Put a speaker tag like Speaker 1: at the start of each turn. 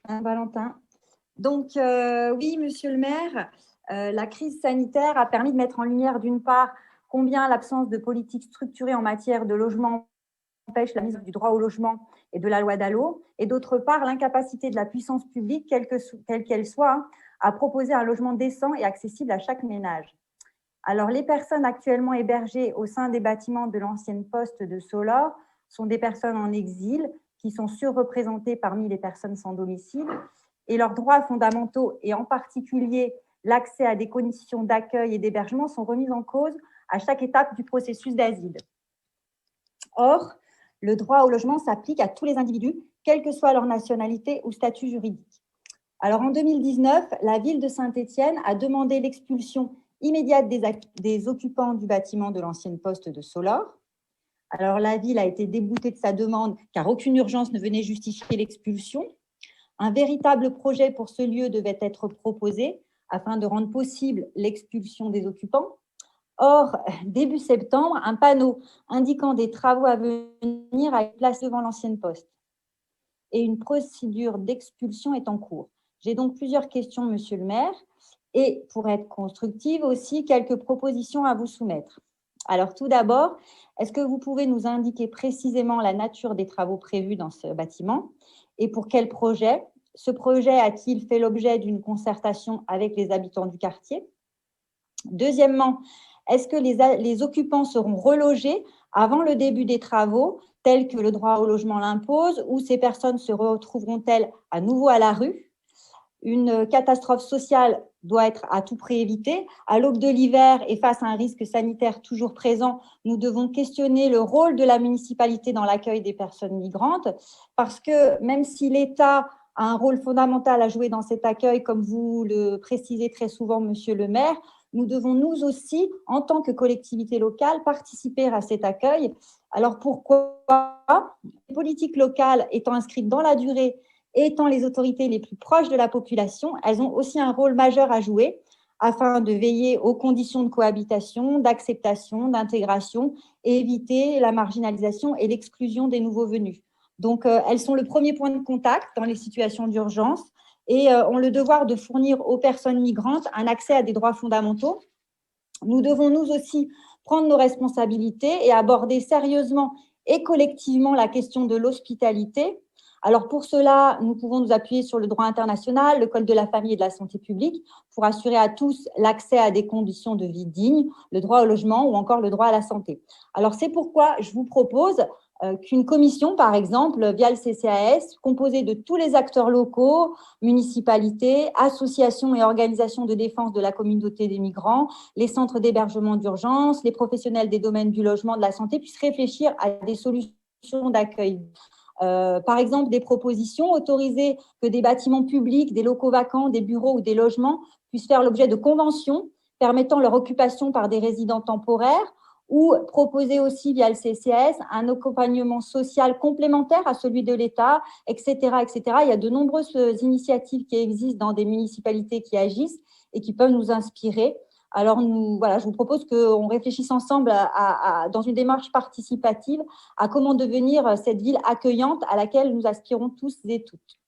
Speaker 1: Valentin. Donc, oui, monsieur le maire, la crise sanitaire a permis de mettre en lumière, d'une part, combien l'absence de politique structurée en matière de logement empêche la mise du droit au logement et de la loi DALO, et d'autre part, l'incapacité de la puissance publique, quelle qu'elle soit, à proposer un logement décent et accessible à chaque ménage. Alors, les personnes actuellement hébergées au sein des bâtiments de l'ancienne poste de Solor sont des personnes en exil qui sont surreprésentées parmi les personnes sans domicile, et leurs droits fondamentaux, et en particulier l'accès à des conditions d'accueil et d'hébergement, sont remis en cause à chaque étape du processus d'asile. Or, le droit au logement s'applique à tous les individus, quelle que soit leur nationalité ou statut juridique. Alors, en 2019, la ville de Saint-Étienne a demandé l'expulsion immédiate des occupants du bâtiment de l'ancienne poste de Solor. Alors, la ville a été déboutée de sa demande car aucune urgence ne venait justifier l'expulsion. Un véritable projet pour ce lieu devait être proposé afin de rendre possible l'expulsion des occupants. Or, début septembre, un panneau indiquant des travaux à venir a été placé devant l'ancienne poste et une procédure d'expulsion est en cours. J'ai donc plusieurs questions, monsieur le maire, et pour être constructive aussi, quelques propositions à vous soumettre. Alors, tout d'abord, est-ce que vous pouvez nous indiquer précisément la nature des travaux prévus dans ce bâtiment et pour quel projet? Ce projet a-t-il fait l'objet d'une concertation avec les habitants du quartier? Deuxièmement, est-ce que les occupants seront relogés avant le début des travaux, tels que le droit au logement l'impose, ou ces personnes se retrouveront-elles à nouveau à la rue? Une catastrophe sociale doit être à tout prix évitée. À l'aube de l'hiver et face à un risque sanitaire toujours présent, nous devons questionner le rôle de la municipalité dans l'accueil des personnes migrantes, parce que même si l'État a un rôle fondamental à jouer dans cet accueil, comme vous le précisez très souvent, monsieur le maire, nous devons nous aussi, en tant que collectivité locale, participer à cet accueil. Alors pourquoi? Les politiques locales étant inscrites dans la durée et étant les autorités les plus proches de la population, elles ont aussi un rôle majeur à jouer afin de veiller aux conditions de cohabitation, d'acceptation, d'intégration et éviter la marginalisation et l'exclusion des nouveaux venus. Donc, elles sont le premier point de contact dans les situations d'urgence et ont le devoir de fournir aux personnes migrantes un accès à des droits fondamentaux. Nous devons nous aussi prendre nos responsabilités et aborder sérieusement et collectivement la question de l'hospitalité. Alors pour cela, nous pouvons nous appuyer sur le droit international, le Code de la famille et de la santé publique, pour assurer à tous l'accès à des conditions de vie dignes, le droit au logement ou encore le droit à la santé. Alors c'est pourquoi je vous propose qu'une commission, par exemple, via le CCAS, composée de tous les acteurs locaux, municipalités, associations et organisations de défense de la communauté des migrants, les centres d'hébergement d'urgence, les professionnels des domaines du logement, de la santé, puissent réfléchir à des solutions d'accueil. Par exemple, des propositions, autoriser que des bâtiments publics, des locaux vacants, des bureaux ou des logements puissent faire l'objet de conventions permettant leur occupation par des résidents temporaires, ou proposer aussi via le CCAS un accompagnement social complémentaire à celui de l'État, etc., etc. Il y a de nombreuses initiatives qui existent dans des municipalités qui agissent et qui peuvent nous inspirer. Alors, je vous propose qu'on réfléchisse ensemble dans une démarche participative à comment devenir cette ville accueillante à laquelle nous aspirons tous et toutes.